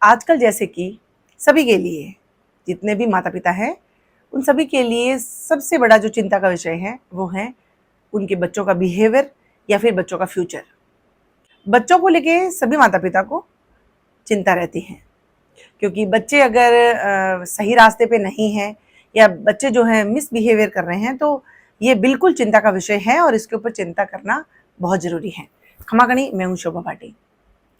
आजकल जैसे कि सभी के लिए, जितने भी माता पिता हैं, उन सभी के लिए सबसे बड़ा जो चिंता का विषय है वो है उनके बच्चों का बिहेवियर या फिर बच्चों का फ्यूचर। बच्चों को लेके सभी माता पिता को चिंता रहती है, क्योंकि बच्चे अगर सही रास्ते पे नहीं हैं या बच्चे जो हैं मिसबिहेवियर कर रहे हैं, तो ये बिल्कुल चिंता का विषय है और इसके ऊपर चिंता करना बहुत ज़रूरी है। खमागणी, मैं हूँ शोभा भाटी।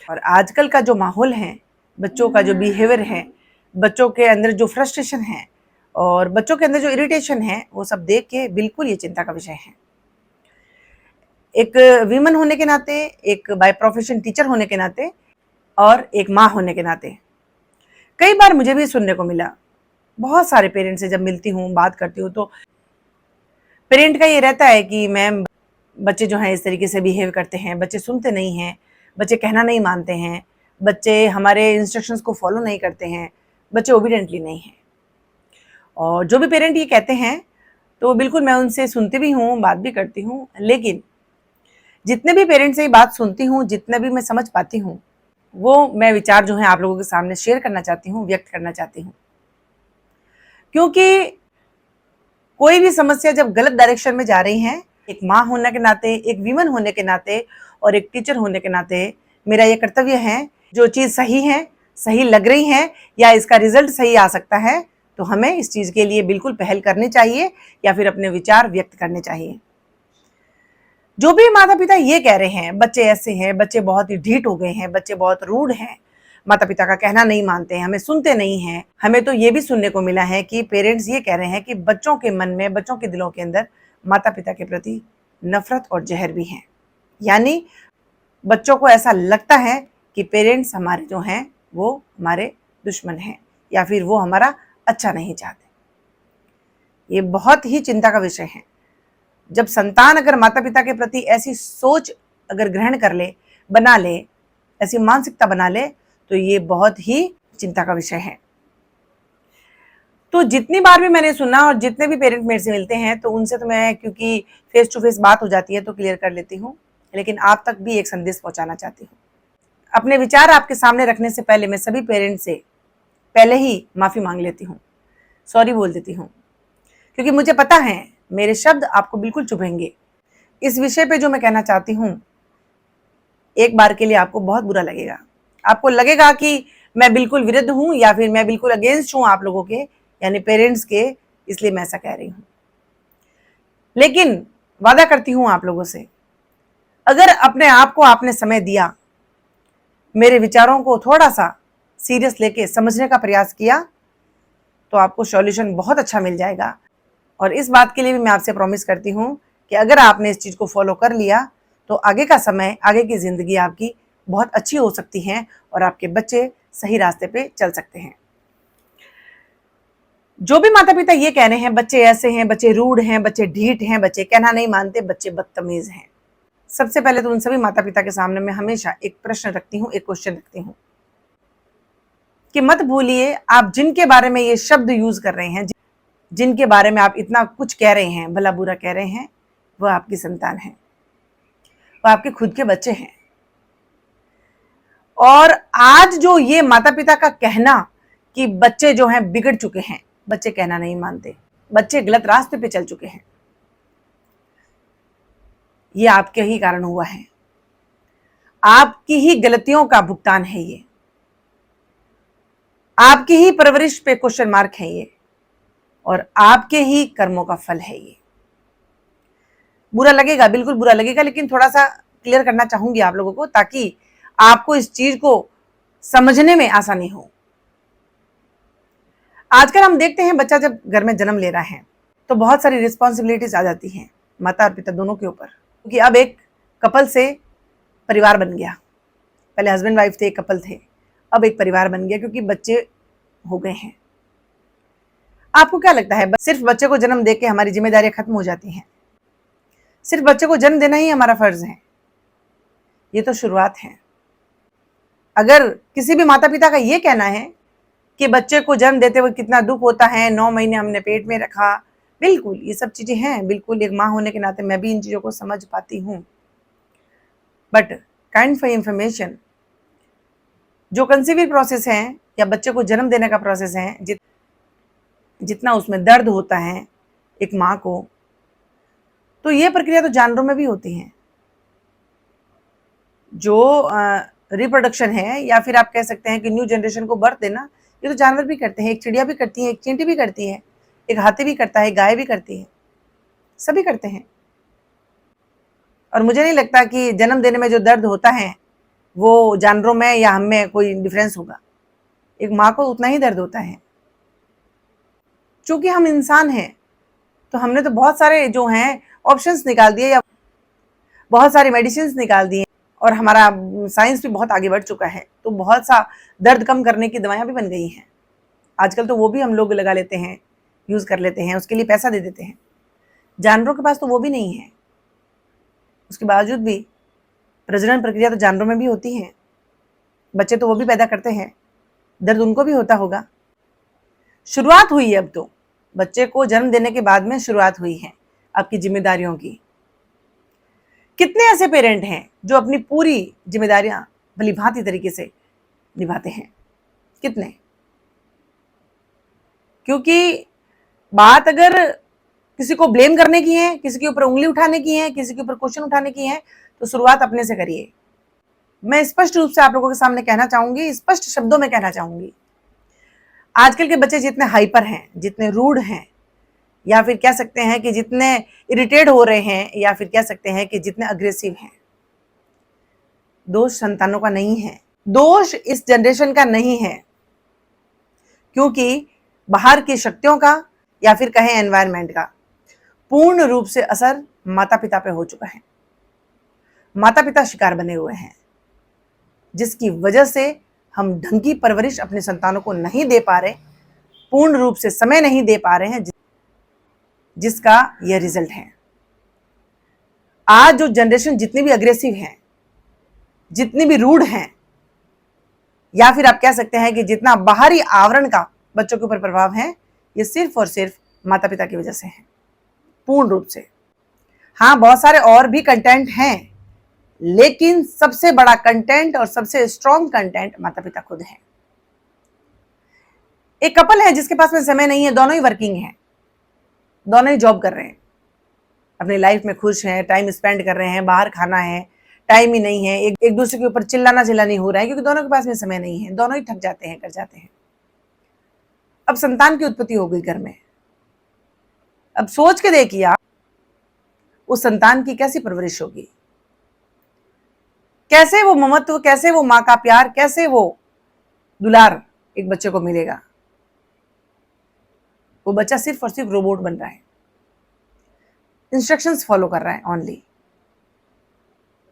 और आजकल का जो माहौल है, बच्चों का जो बिहेवियर है, बच्चों के अंदर जो फ्रस्ट्रेशन है और बच्चों के अंदर जो इरिटेशन है, वो सब देख के बिल्कुल ये चिंता का विषय है। एक वीमन होने के नाते, एक बाय प्रोफेशन टीचर होने के नाते और एक माँ होने के नाते कई बार मुझे भी सुनने को मिला। बहुत सारे पेरेंट्स से जब मिलती हूँ, बात करती हूँ, तो पेरेंट का ये रहता है कि मैम, बच्चे जो हैं इस तरीके से बिहेव करते हैं, बच्चे सुनते नहीं हैं, बच्चे कहना नहीं मानते हैं, बच्चे हमारे इंस्ट्रक्शंस को फॉलो नहीं करते हैं, बच्चे ओबीडेंटली नहीं हैं। और जो भी पेरेंट ये कहते हैं, तो बिल्कुल मैं उनसे सुनती भी हूँ, बात भी करती हूँ। लेकिन जितने भी पेरेंट्स से ये बात सुनती हूँ, जितना भी मैं समझ पाती हूँ, वो मैं विचार जो है आप लोगों के सामने शेयर करना चाहती हूँ, व्यक्त करना चाहती हूँ। क्योंकि कोई भी समस्या जब गलत डायरेक्शन में जा रही है, एक माँ होने के नाते, एक वीमन होने के नाते और एक टीचर होने के नाते मेरा ये कर्तव्य है, जो चीज़ सही है, सही लग रही है या इसका रिजल्ट सही आ सकता है, तो हमें इस चीज़ के लिए बिल्कुल पहल करनी चाहिए या फिर अपने विचार व्यक्त करने चाहिए। जो भी माता पिता ये कह रहे हैं बच्चे ऐसे हैं, बच्चे बहुत ही ढीठ हो गए हैं, बच्चे बहुत रूड हैं, माता पिता का कहना नहीं मानते हैं, हमें सुनते नहीं हैं, हमें तो ये भी सुनने को मिला है कि पेरेंट्स ये कह रहे हैं कि बच्चों के मन में, बच्चों के दिलों के अंदर माता पिता के प्रति नफरत और जहर भी है। यानी बच्चों को ऐसा लगता है कि पेरेंट्स हमारे जो हैं वो हमारे दुश्मन हैं या फिर वो हमारा अच्छा नहीं चाहते। ये बहुत ही चिंता का विषय है। जब संतान अगर माता पिता के प्रति ऐसी सोच अगर ग्रहण कर ले, बना ले, ऐसी मानसिकता बना ले, तो ये बहुत ही चिंता का विषय है। तो जितनी बार भी मैंने सुना और जितने भी पेरेंट मेरे से मिलते हैं, तो उनसे तो मैं, क्योंकि फेस टू फेस बात हो जाती है, तो क्लियर कर लेती हूँ। लेकिन आप तक भी एक संदेश पहुंचाना चाहती हूँ। अपने विचार आपके सामने रखने से पहले मैं सभी पेरेंट्स से पहले ही माफ़ी मांग लेती हूँ, सॉरी बोल देती हूँ, क्योंकि मुझे पता है मेरे शब्द आपको बिल्कुल चुभेंगे। इस विषय पे जो मैं कहना चाहती हूँ, एक बार के लिए आपको बहुत बुरा लगेगा। आपको लगेगा कि मैं बिल्कुल विरुद्ध हूँ या फिर मैं बिल्कुल अगेंस्ट हूँ आप लोगों के, यानी पेरेंट्स के, इसलिए मैं ऐसा कह रही हूँ। लेकिन वादा करती हूँ आप लोगों से, अगर अपने आप को आपने समय दिया, मेरे विचारों को थोड़ा सा सीरियस लेके समझने का प्रयास किया, तो आपको सॉल्यूशन बहुत अच्छा मिल जाएगा। और इस बात के लिए भी मैं आपसे प्रॉमिस करती हूँ कि अगर आपने इस चीज़ को फॉलो कर लिया, तो आगे का समय, आगे की ज़िंदगी आपकी बहुत अच्छी हो सकती है और आपके बच्चे सही रास्ते पे चल सकते हैं। जो भी माता पिता ये कह रहे हैं बच्चे ऐसे हैं, बच्चे रूड हैं, बच्चे ढीठ हैं, बच्चे कहना नहीं मानते, बच्चे बदतमीज हैं, सबसे पहले तो उन सभी माता पिता के सामने मैं हमेशा एक प्रश्न रखती हूँ, एक क्वेश्चन रखती हूँ कि मत भूलिए, आप जिनके बारे में ये शब्द यूज कर रहे हैं, जिनके बारे में आप इतना कुछ कह रहे हैं, भला बुरा कह रहे हैं, वो आपकी संतान है, वो आपके खुद के बच्चे हैं। और आज जो ये माता पिता का कहना कि बच्चे जो हैं बिगड़ चुके हैं, बच्चे कहना नहीं मानते, बच्चे गलत रास्ते पे चल चुके हैं, ये आपके ही कारण हुआ है। आपकी ही गलतियों का भुगतान है ये, आपकी ही परवरिश पे क्वेश्चन मार्क है ये, और आपके ही कर्मों का फल है ये। बुरा लगेगा, बिल्कुल बुरा लगेगा, लेकिन थोड़ा सा क्लियर करना चाहूंगी आप लोगों को, ताकि आपको इस चीज को समझने में आसानी हो। आजकल हम देखते हैं बच्चा जब घर में जन्म ले रहा है, तो बहुत सारी रिस्पॉन्सिबिलिटीज आ जाती हैं माता और पिता दोनों के ऊपर, क्योंकि अब एक कपल से परिवार बन गया। पहले हस्बैंड वाइफ थे, एक कपल थे, अब एक परिवार बन गया, क्योंकि बच्चे हो गए हैं। आपको क्या लगता है सिर्फ बच्चे को जन्म देके हमारी जिम्मेदारियां खत्म हो जाती हैं? सिर्फ बच्चे को जन्म देना ही हमारा फर्ज है? ये तो शुरुआत है। अगर किसी भी माता पिता का ये कहना है कि बच्चे को जन्म देते हुए कितना दुख होता है, 9 महीने हमने पेट में रखा, बिल्कुल ये सब चीजें हैं, बिल्कुल एक माँ होने के नाते मैं भी इन चीजों को समझ पाती हूँ। बट काइंड फॉर इंफॉर्मेशन, जो कंसीविंग प्रोसेस है या बच्चे को जन्म देने का प्रोसेस है, जितना उसमें दर्द होता है एक माँ को, तो ये प्रक्रिया तो जानवरों में भी होती है। जो रिप्रोडक्शन है या फिर आप कह सकते हैं कि न्यू जनरेशन को बर्थ देना, ये तो जानवर भी करते हैं। एक चिड़िया भी करती है, एक चींटी भी करती है, एक हाथी भी करता है, गाय भी करती है, सभी करते हैं। और मुझे नहीं लगता कि जन्म देने में जो दर्द होता है वो जानवरों में या हम में कोई डिफरेंस होगा। एक माँ को उतना ही दर्द होता है। चूंकि हम इंसान हैं तो हमने तो बहुत सारे जो हैं ऑप्शंस निकाल दिए या बहुत सारी मेडिसिन निकाल दिए, और हमारा साइंस भी बहुत आगे बढ़ चुका है, तो बहुत सा दर्द कम करने की दवाइयाँ भी बन गई हैं आजकल। तो वो भी हम लोग लगा लेते हैं, यूज़ कर लेते हैं, उसके लिए पैसा दे देते हैं। जानवरों के पास तो वो भी नहीं है। उसके बावजूद भी प्रजनन प्रक्रिया तो जानवरों में भी होती है, बच्चे तो वो भी पैदा करते हैं, दर्द उनको भी होता होगा। शुरुआत हुई है अब तो, बच्चे को जन्म देने के बाद में शुरुआत हुई है आपकी जिम्मेदारियों की। कितने ऐसे पेरेंट हैं जो अपनी पूरी जिम्मेदारियां भलीभांति तरीके से निभाते हैं? कितने? क्योंकि बात अगर किसी को ब्लेम करने की है, किसी के ऊपर उंगली उठाने की है, किसी के ऊपर क्वेश्चन उठाने की है, तो शुरुआत अपने से करिए। मैं स्पष्ट रूप से आप लोगों के सामने कहना चाहूंगी, स्पष्ट शब्दों में कहना चाहूंगी, आजकल के बच्चे जितने हाइपर हैं, जितने रूड हैं, या फिर कह सकते हैं कि जितने इरिटेट हो रहे हैं, या फिर कह सकते हैं कि जितने अग्रेसिव हैं, दोष संतानों का नहीं है, दोष इस जनरेशन का नहीं है। क्योंकि बाहर की शक्तियों का या फिर कहें एनवायरनमेंट का पूर्ण रूप से असर माता पिता पे हो चुका है। माता पिता शिकार बने हुए हैं, जिसकी वजह से हम ढंग की परवरिश अपने संतानों को नहीं दे पा रहे, पूर्ण रूप से समय नहीं दे पा रहे हैं, जिसका यह रिजल्ट है। आज जो जनरेशन जितनी भी अग्रेसिव है, जितनी भी रूड हैं, या फिर आप कह सकते हैं कि जितना बाहरी आवरण का बच्चों के ऊपर प्रभाव है, ये सिर्फ और सिर्फ माता पिता की वजह से है, पूर्ण रूप से। हाँ, बहुत सारे और भी कंटेंट हैं, लेकिन सबसे बड़ा कंटेंट और सबसे स्ट्रॉन्ग कंटेंट माता पिता खुद है। एक कपल है जिसके पास में समय नहीं है, दोनों ही वर्किंग हैं, दोनों ही जॉब कर रहे हैं, अपनी लाइफ में खुश हैं, टाइम स्पेंड कर रहे हैं, बाहर खाना है, टाइम ही नहीं है, एक दूसरे के ऊपर चिल्लाना चिल्लानी हो रहा है, क्योंकि दोनों के पास में समय नहीं है, दोनों ही थक जाते हैं, कर जाते हैं। अब संतान की उत्पत्ति हो गई घर में। अब सोच के देखिए आप, उस संतान की कैसी परवरिश होगी, कैसे वो ममत्व, कैसे वो माँ का प्यार, कैसे वो दुलार एक बच्चे को मिलेगा। वो बच्चा सिर्फ और सिर्फ रोबोट बन रहा है, इंस्ट्रक्शंस फॉलो कर रहा है only.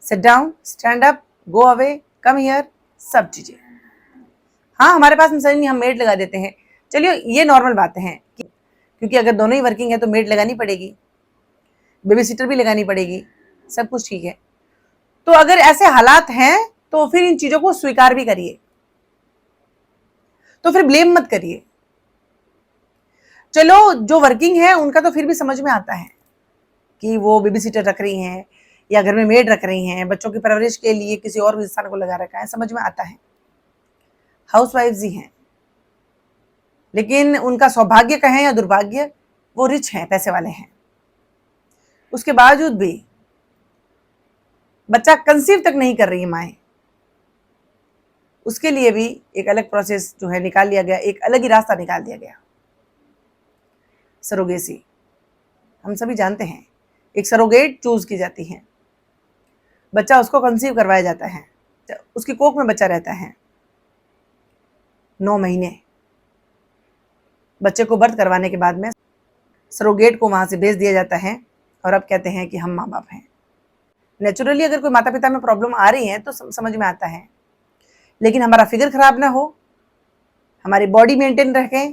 Sit down, stand up, go away, come here, सब चीजें। हाँ, हमारे पास में नहीं, हम मेड लगा देते हैं, चलिए ये नॉर्मल बातें हैं, क्योंकि अगर दोनों ही वर्किंग है तो मेड लगानी पड़ेगी, बेबी सिटर भी लगानी पड़ेगी, सब कुछ ठीक है। तो अगर ऐसे हालात हैं तो फिर इन चीजों को स्वीकार भी करिए, तो फिर ब्लेम मत करिए। चलो जो वर्किंग है उनका तो फिर भी समझ में आता है कि वो बेबी सिटर रख रही हैं या घर में मेड रख रही हैं, बच्चों की परवरिश के लिए किसी और इंसान को लगा रखा है, समझ में आता है, हाउसवाइफ्स ही हैं। लेकिन उनका सौभाग्य कहें या दुर्भाग्य, वो रिच हैं, पैसे वाले हैं, उसके बावजूद भी बच्चा कंसीव तक नहीं कर रही है माएँ, उसके लिए भी एक अलग प्रोसेस जो है निकाल लिया गया, एक अलग ही रास्ता निकाल दिया गया, सरोगेसी। हम सभी जानते हैं, एक सरोगेट चूज की जाती है, बच्चा उसको कंसीव करवाया जाता है, उसकी कोख में बच्चा रहता है 9 महीने। बच्चे को बर्थ करवाने के बाद में सरोगेट को वहां से भेज दिया जाता है, और अब कहते हैं कि हम माँ बाप हैं। नेचुरली अगर कोई माता पिता में प्रॉब्लम आ रही है तो समझ में आता है, लेकिन हमारा फिगर खराब ना हो, हमारी बॉडी मेंटेन रखे,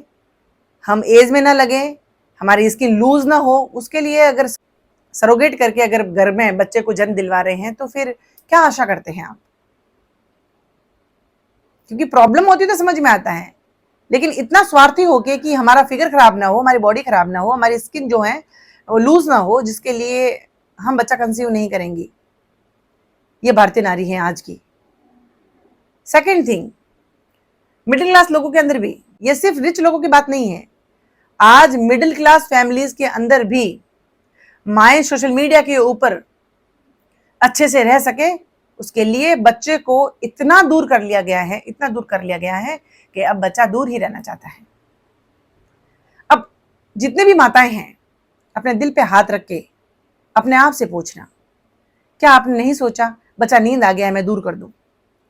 हम एज में ना लगे, हमारी स्किन लूज ना हो, उसके लिए अगर सरोगेट करके अगर घर में बच्चे को जन्म दिलवा रहे हैं तो फिर क्या आशा करते हैं आप? क्योंकि प्रॉब्लम होती तो समझ में आता है, लेकिन इतना स्वार्थी होके कि हमारा फिगर खराब ना हो, हमारी बॉडी खराब ना हो, हमारी स्किन जो है वो लूज ना हो, जिसके लिए हम बच्चा कंसीव नहीं करेंगी। ये भारतीय नारी है आज की। सेकेंड थिंग, मिडिल क्लास लोगों के अंदर भी, ये सिर्फ रिच लोगों की बात नहीं है, आज मिडिल क्लास फैमिलीज के अंदर भी माएँ सोशल मीडिया के ऊपर अच्छे से रह सके, उसके लिए बच्चे को इतना दूर कर लिया गया है, इतना दूर कर लिया गया है कि अब बच्चा दूर ही रहना चाहता है। अब जितने भी माताएं हैं, अपने दिल पे हाथ रख के अपने आप से पूछना, क्या आपने नहीं सोचा बच्चा नींद आ गया है, मैं दूर कर दूं,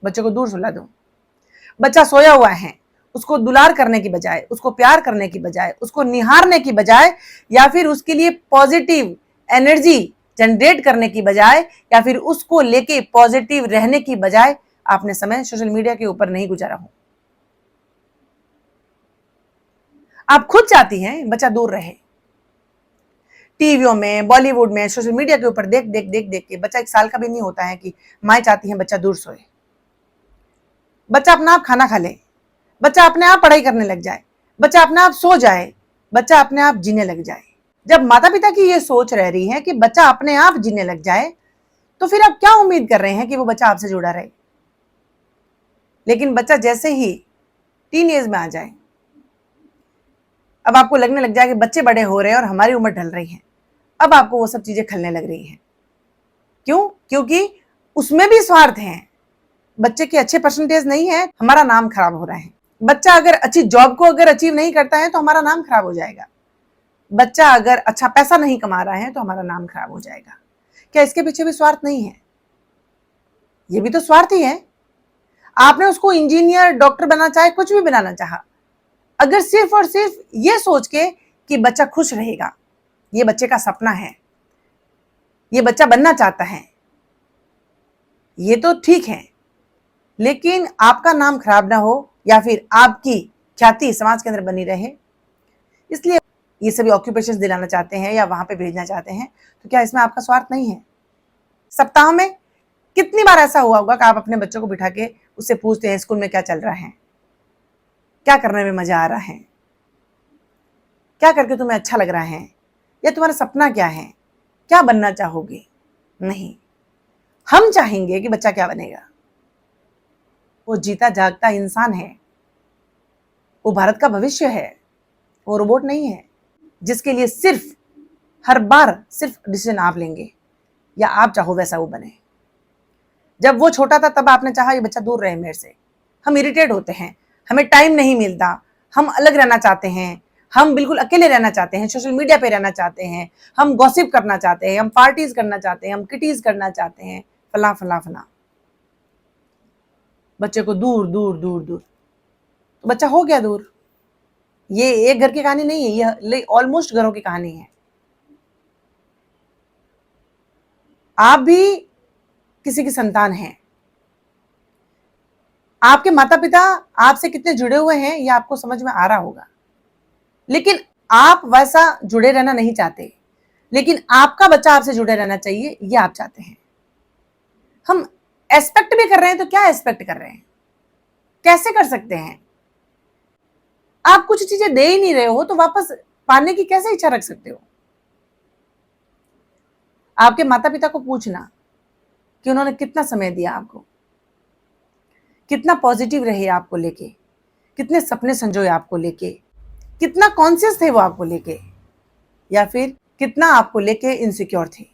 बच्चे को दूर सुला दूं? बच्चा सोया हुआ है, उसको दुलार करने की बजाय, उसको प्यार करने की बजाय, उसको निहारने की बजाय, या फिर उसके लिए पॉजिटिव एनर्जी जनरेट करने की बजाय, या फिर उसको लेके पॉजिटिव रहने की बजाय आपने समय सोशल मीडिया के ऊपर नहीं गुजारा हो। आप खुद चाहती हैं बच्चा दूर रहे, टीवियों में, बॉलीवुड में, सोशल मीडिया के ऊपर देख देख देख देख के बच्चा 1 साल का भी नहीं होता है कि माएँ चाहती हैं बच्चा दूर सोए। बच्चा अपना आप खाना खा ले, बच्चा अपने आप पढ़ाई करने लग जाए, बच्चा अपने आप सो जाए, बच्चा अपने आप जीने लग जाए। जब माता पिता की ये सोच रह रही है कि बच्चा अपने आप जीने लग जाए, तो फिर आप क्या उम्मीद कर रहे हैं कि वो बच्चा आपसे जुड़ा रहे? लेकिन बच्चा जैसे ही टीन एज में आ जाए, अब आपको लगने लग जाए कि बच्चे बड़े हो रहे हैं और हमारी उम्र ढल रही है, अब आपको वो सब चीजें खलने लग रही हैं। क्यों? क्योंकि उसमें भी स्वार्थ है। बच्चे के अच्छे परसेंटेज नहीं है, हमारा नाम खराब हो रहा है। बच्चा अगर अच्छी जॉब को अगर अचीव नहीं करता है तो हमारा नाम खराब हो जाएगा। बच्चा अगर अच्छा पैसा नहीं कमा रहा है तो हमारा नाम खराब हो जाएगा। क्या इसके पीछे भी स्वार्थ नहीं है? ये भी तो स्वार्थ ही है। आपने उसको इंजीनियर, डॉक्टर बनाना चाहे, कुछ भी बनाना चाहा, अगर सिर्फ और सिर्फ ये सोच के कि बच्चा खुश रहेगा, ये बच्चे का सपना है, ये बच्चा बनना चाहता है, ये तो ठीक है, लेकिन आपका नाम खराब ना हो या फिर आपकी ख्याति समाज के अंदर बनी रहे, इसलिए ये सभी ऑक्यूपेशंस दिलाना चाहते हैं या वहां पे भेजना चाहते हैं, तो क्या इसमें आपका स्वार्थ नहीं है? सप्ताह में कितनी बार ऐसा हुआ होगा कि आप अपने बच्चों को बिठा के उससे पूछते हैं स्कूल में क्या चल रहा है, क्या करने में मजा आ रहा है, क्या करके तुम्हें अच्छा लग रहा है, या तुम्हारा सपना क्या है, क्या बनना चाहोगे? नहीं, हम चाहेंगे कि बच्चा क्या बनेगा। वो जीता जागता इंसान है, वो भारत का भविष्य है, वो रोबोट नहीं है जिसके लिए सिर्फ हर बार सिर्फ डिसीजन आप लेंगे या आप चाहो वैसा वो बने। जब वो छोटा था तब आपने चाहा ये बच्चा दूर रहे मेरे से, हम इरिटेट होते हैं, हमें टाइम नहीं मिलता, हम अलग रहना चाहते हैं, हम बिल्कुल अकेले रहना चाहते हैं, सोशल मीडिया पे रहना चाहते हैं, हम गॉसिप करना चाहते हैं, हम पार्टीज करना चाहते हैं, हम किटीज करना चाहते हैं, फला फला फला। बच्चे को दूर दूर दूर दूर, तो बच्चा हो गया दूर। ये एक घर की कहानी नहीं है, ये ऑलमोस्ट घरों की कहानी है। आप भी किसी की संतान हैं, आपके माता पिता आपसे कितने जुड़े हुए हैं ये आपको समझ में आ रहा होगा, लेकिन आप वैसा जुड़े रहना नहीं चाहते, लेकिन आपका बच्चा आपसे जुड़े रहना चाहिए ये आप चाहते हैं। हम एक्सपेक्ट भी कर रहे हैं तो क्या एक्सपेक्ट कर रहे हैं? कैसे कर सकते हैं? आप कुछ चीजें दे ही नहीं रहे हो तो वापस पाने की कैसे इच्छा रख सकते हो? आपके माता पिता को पूछना कि उन्होंने कितना समय दिया आपको, कितना पॉजिटिव रहे आपको लेके, कितने सपने संजोए आपको लेके, कितना कॉन्शियस थे वो आपको लेके, या फिर कितना आपको लेके इनसिक्योर थे।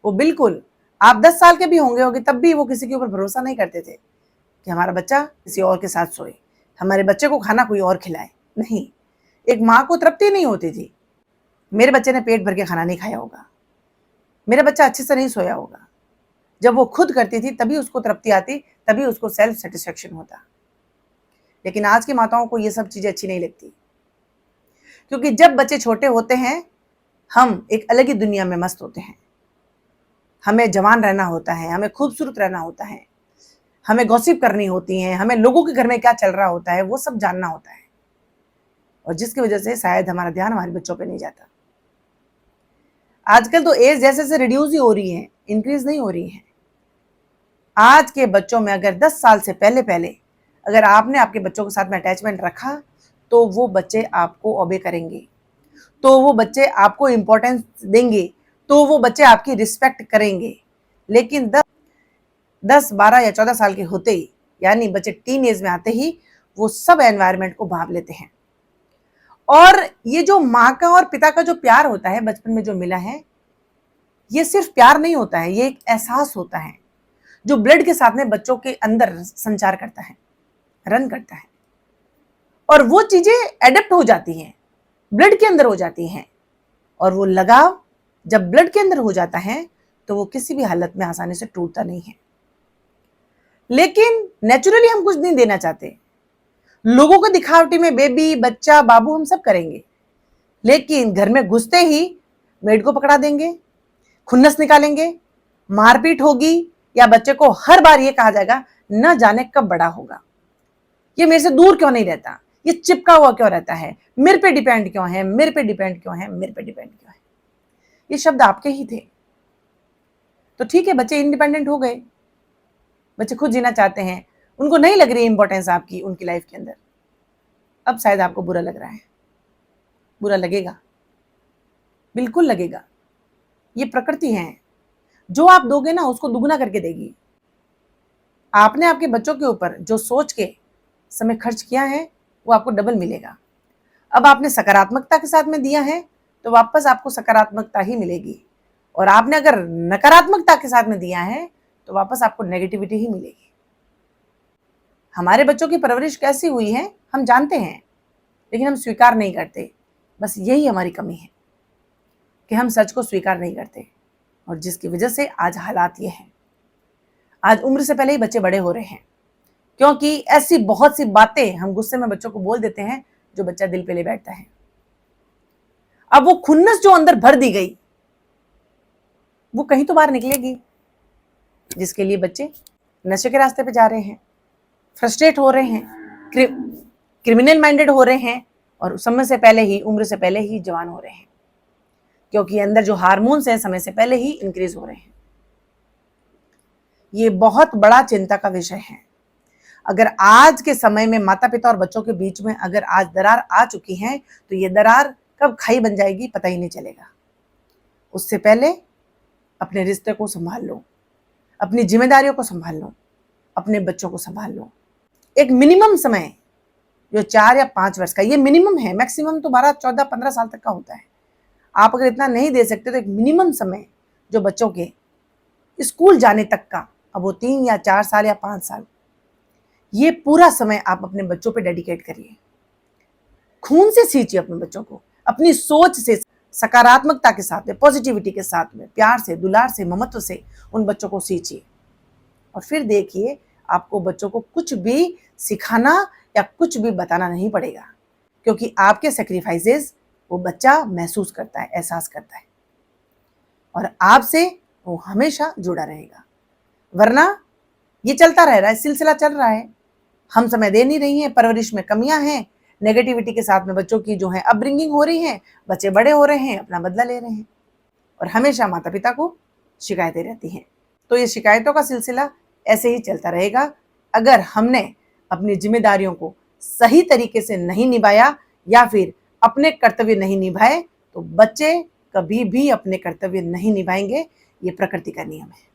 वो बिल्कुल आप 10 साल के भी होंगे तब भी वो किसी के ऊपर भरोसा नहीं करते थे कि हमारा बच्चा किसी और के साथ सोए, हमारे बच्चे को खाना कोई और खिलाए। नहीं, एक माँ को तृप्ति नहीं होती थी, मेरे बच्चे ने पेट भर के खाना नहीं खाया होगा, मेरा बच्चा अच्छे से नहीं सोया होगा। जब वो खुद करती थी तभी उसको तृप्ति आती, तभी उसको सेल्फ सेटिस्फेक्शन होता। लेकिन आज की माताओं को ये सब चीजें अच्छी नहीं लगती, क्योंकि जब बच्चे छोटे होते हैं हम एक अलग ही दुनिया में मस्त होते हैं। हमें जवान रहना होता है, हमें खूबसूरत रहना होता है, हमें गॉसिप करनी होती है, हमें लोगों के घर में क्या चल रहा होता है वो सब जानना होता है, और जिसकी वजह से शायद हमारा ध्यान हमारे बच्चों पे नहीं जाता। आजकल तो एज जैसे से रिड्यूस ही हो रही है, इंक्रीज नहीं हो रही है। आज के बच्चों में अगर 10 साल से पहले पहले अगर आपने आपके बच्चों के साथ में अटैचमेंट रखा तो वो बच्चे आपको ओबे करेंगे, तो वो बच्चे आपको इंपॉर्टेंस देंगे, तो वो बच्चे आपकी रिस्पेक्ट करेंगे। लेकिन 10, 12 या 14 साल के होते ही यानी बच्चे टीन एज में आते ही वो सब एनवायरनमेंट को भाप लेते हैं। और ये जो माँ का और पिता का जो प्यार होता है बचपन में जो मिला है, ये सिर्फ प्यार नहीं होता है, ये एक एहसास होता है जो ब्लड के साथ में बच्चों के अंदर संचार करता है, रन करता है। और वो चीजें एडेप्ट हो जाती हैं, ब्लड के अंदर हो जाती हैं। और वो लगाव जब ब्लड के अंदर हो जाता है तो वो किसी भी हालत में आसानी से टूटता नहीं है। लेकिन नेचुरली हम कुछ नहीं देना चाहते। लोगों को दिखावटी में बेबी, बच्चा, बाबू हम सब करेंगे, लेकिन घर में घुसते ही मेड को पकड़ा देंगे, खुन्नस निकालेंगे, मारपीट होगी, या बच्चे को हर बार ये कहा जाएगा न जाने कब बड़ा होगा, ये मेरे से दूर क्यों नहीं रहता, ये चिपका हुआ क्यों रहता है, मेरे पे डिपेंड क्यों है, मेरे पे डिपेंड क्यों है, मेरे पे डिपेंड क्यों है। ये शब्द आपके ही थे। तो ठीक है, बच्चे इंडिपेंडेंट हो गए, बच्चे खुद जीना चाहते हैं, उनको नहीं लग रही इंपॉर्टेंस आपकी उनकी लाइफ के अंदर। अब शायद आपको बुरा लग रहा है, बुरा लगेगा, बिल्कुल लगेगा। ये प्रकृति है, जो आप दोगे ना उसको दुगना करके देगी। आपने आपके बच्चों के ऊपर जो सोच के समय खर्च किया है वो आपको डबल मिलेगा। अब आपने सकारात्मकता के साथ में दिया है तो वापस आपको सकारात्मकता ही मिलेगी, और आपने अगर नकारात्मकता के साथ में दिया है तो वापस आपको नेगेटिविटी ही मिलेगी। हमारे बच्चों की परवरिश कैसी हुई है हम जानते हैं, लेकिन हम स्वीकार नहीं करते। बस यही हमारी कमी है कि हम सच को स्वीकार नहीं करते, और जिसकी वजह से आज हालात ये हैं। आज उम्र से पहले ही बच्चे बड़े हो रहे हैं, क्योंकि ऐसी बहुत सी बातें हम गुस्से में बच्चों को बोल देते हैं जो बच्चा दिल पे ले बैठता है। अब वो खुन्नस जो अंदर भर दी गई वो कहीं तो बाहर निकलेगी, जिसके लिए बच्चे नशे के रास्ते पे जा रहे हैं, फ्रस्ट्रेट हो रहे हैं, क्रिमिनल माइंडेड हो रहे हैं, और समय से पहले ही, उम्र से पहले ही जवान हो रहे हैं, क्योंकि अंदर जो हार्मोन्स हैं समय से पहले ही इंक्रीज हो रहे हैं। ये बहुत बड़ा चिंता का विषय है। अगर आज के समय में माता पिता और बच्चों के बीच में अगर आज दरार आ चुकी है तो ये दरार कब खाई बन जाएगी पता ही नहीं चलेगा। उससे पहले अपने रिश्ते को संभाल लो, अपनी जिम्मेदारियों को संभाल लो, अपने बच्चों को संभाल लो। एक मिनिमम समय जो 4 या 5 वर्ष का, ये मिनिमम है, मैक्सिमम तो 12, 14, 15 साल तक का होता है। आप अगर इतना नहीं दे सकते तो एक मिनिमम समय जो बच्चों के स्कूल जाने तक का, अब वो 3 या 4 साल या 5 साल, ये पूरा समय आप अपने बच्चों पे डेडिकेट करिए। खून से सींचिए अपने बच्चों को, अपनी सोच से, सकारात्मकता के साथ में, पॉजिटिविटी के साथ में, प्यार से, दुलार से, ममत्व से उन बच्चों को सींचिए। और फिर देखिए आपको बच्चों को कुछ भी सिखाना या कुछ भी बताना नहीं पड़ेगा, क्योंकि आपके सेक्रीफाइसेस वो बच्चा महसूस करता है, एहसास करता है, और आपसे वो हमेशा जुड़ा रहेगा। वरना ये चलता रह रहा है, सिलसिला चल रहा है, हम समय दे नहीं रही हैं, परवरिश में कमियां हैं, नेगेटिविटी के साथ में बच्चों की जो है अपब्रिंगिंग हो रही है, बच्चे बड़े हो रहे हैं, अपना बदला ले रहे हैं, और हमेशा माता पिता को शिकायतें रहती हैं। तो ये शिकायतों का सिलसिला ऐसे ही चलता रहेगा अगर हमने अपनी जिम्मेदारियों को सही तरीके से नहीं निभाया या फिर अपने कर्तव्य नहीं निभाए, तो बच्चे कभी भी अपने कर्तव्य नहीं निभाएंगे। ये प्रकृति का नियम है।